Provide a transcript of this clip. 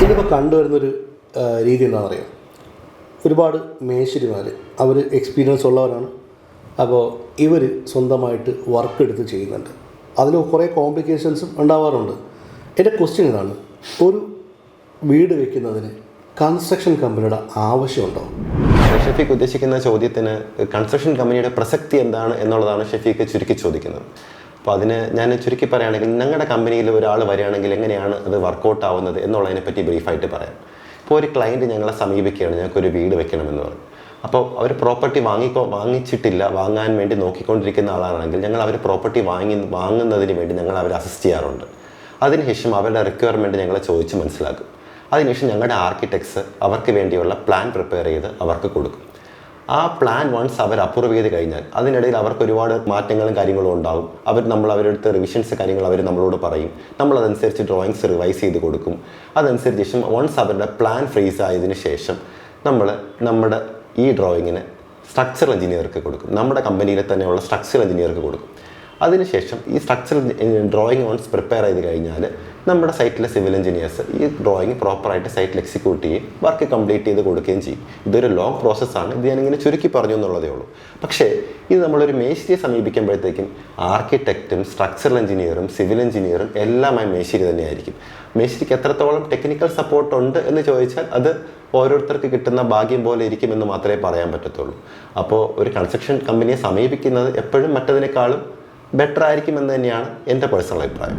ഇന്നിപ്പോൾ കണ്ടുവരുന്നൊരു രീതി എന്താണെന്ന് അറിയാം. ഒരുപാട് മേശരിമാർ അവർ എക്സ്പീരിയൻസ് ഉള്ളവരാണ്. അപ്പോൾ ഇവർ സ്വന്തമായിട്ട് വർക്ക് എടുത്ത് ചെയ്യുന്നുണ്ട്. അതിൽ കുറേ കോംപ്ലിക്കേഷൻസും ഉണ്ടാവാറുണ്ട്. എൻ്റെ ക്വസ്റ്റ്യൻ ഇതാണ്: ഒരു വീട് വയ്ക്കുന്നതിന് കൺസ്ട്രക്ഷൻ കമ്പനിയുടെ ആവശ്യമുണ്ടോ? ഷെഫീഖ് ഉദ്ദേശിക്കുന്ന ചോദ്യത്തിന് കൺസ്ട്രക്ഷൻ കമ്പനിയുടെ പ്രസക്തി എന്താണ് എന്നുള്ളതാണ് ഷെഫീഖ് ചുരുക്കി ചോദിക്കുന്നത്. അപ്പോൾ അതിന് ഞാൻ ചുരുക്കി പറയുകയാണെങ്കിൽ, ഞങ്ങളുടെ കമ്പനിയിൽ ഒരാൾ വരികയാണെങ്കിൽ എങ്ങനെയാണ് അത് വർക്കൗട്ട് ആവുന്നത് എന്നുള്ളതിനെപ്പറ്റി ബ്രീഫായിട്ട് പറയാം. ഇപ്പോൾ ഒരു ക്ലയൻറ്റ് ഞങ്ങളെ സമീപിക്കുകയാണ്, ഞങ്ങൾക്കൊരു വീട് വെക്കണമെന്ന് പറയും. അപ്പോൾ അവർ പ്രോപ്പർട്ടി വാങ്ങിച്ചിട്ടില്ല, വാങ്ങാൻ വേണ്ടി നോക്കിക്കൊണ്ടിരിക്കുന്ന ആളാണെങ്കിൽ ഞങ്ങൾ അവർ പ്രോപ്പർട്ടി വാങ്ങുന്നതിന് വേണ്ടി ഞങ്ങൾ അവരെ അസിസ്റ്റ് ചെയ്യാറുണ്ട്. അതിനുശേഷം അവരുടെ റിക്വയർമെൻറ്റ് ഞങ്ങളെ ചോദിച്ച് മനസ്സിലാക്കും. അതിനുശേഷം ഞങ്ങളുടെ ആർക്കിടെക്ട്സ് അവർക്ക് വേണ്ടിയുള്ള പ്ലാൻ പ്രിപ്പയർ ചെയ്ത് അവർക്ക് കൊടുക്കും. ആ പ്ലാൻ വൺസ് അവർ അപ്രൂവ് ചെയ്ത് കഴിഞ്ഞാൽ അതിനിടയിൽ അവർക്ക് ഒരുപാട് മാറ്റങ്ങളും കാര്യങ്ങളും ഉണ്ടാകും. അവരുടെ അടുത്ത് റിവിഷൻസ് കാര്യങ്ങൾ അവർ നമ്മളോട് പറയും. നമ്മളതനുസരിച്ച് ഡ്രോയിങ്സ് റിവൈസ് ചെയ്ത് കൊടുക്കും. അതനുസരിച്ച് ശേഷം വൺസ് അവരുടെ പ്ലാൻ ഫ്രീസ് ആയതിനു ശേഷം നമ്മുടെ ഈ ഡ്രോയിങ്ങിന് സ്ട്രക്ചറൽ എഞ്ചിനീയർക്ക് കൊടുക്കും. നമ്മുടെ കമ്പനിയിൽ തന്നെയുള്ള സ്ട്രക്ചറൽ എഞ്ചിനീയർക്ക് കൊടുക്കും. അതിനുശേഷം ഈ സ്ട്രക്ചറൽ ഡ്രോയിങ് വൺസ് പ്രിപ്പയർ ചെയ്ത് കഴിഞ്ഞാൽ നമ്മുടെ സൈറ്റിലെ സിവിൽ എഞ്ചിനീയേഴ്സ് ഈ ഡ്രോയിങ് പ്രോപ്പറായിട്ട് സൈറ്റിൽ എക്സിക്യൂട്ട് ചെയ്യും, വർക്ക് കംപ്ലീറ്റ് ചെയ്ത് കൊടുക്കുകയും ചെയ്യും. ഇതൊരു ലോങ് പ്രോസസ്സാണ്. ഇത് ഞാനിങ്ങനെ ചുരുക്കി പറഞ്ഞു എന്നുള്ളതേ ഉള്ളൂ. പക്ഷേ ഇത് നമ്മളൊരു മേശരിയെ സമീപിക്കുമ്പോഴത്തേക്കും ആർക്കിടെക്റ്റും സ്ട്രക്ചറൽ എഞ്ചിനീയറും സിവിൽ എഞ്ചിനീയറും എല്ലാമായി മേശരി തന്നെയായിരിക്കും. മേശരിക്ക് എത്രത്തോളം ടെക്നിക്കൽ സപ്പോർട്ട് ഉണ്ട് എന്ന് ചോദിച്ചാൽ അത് ഓരോരുത്തർക്ക് കിട്ടുന്ന ഭാഗ്യം പോലെ ഇരിക്കുമെന്ന് മാത്രമേ പറയാൻ പറ്റത്തുള്ളൂ. അപ്പോൾ ഒരു കൺസ്ട്രക്ഷൻ കമ്പനിയെ സമീപിക്കുന്നത് എപ്പോഴും മറ്റതിനേക്കാളും ബെറ്റർ ആയിരിക്കുമെന്ന് തന്നെയാണ് എൻ്റെ പേഴ്സണൽ അഭിപ്രായം.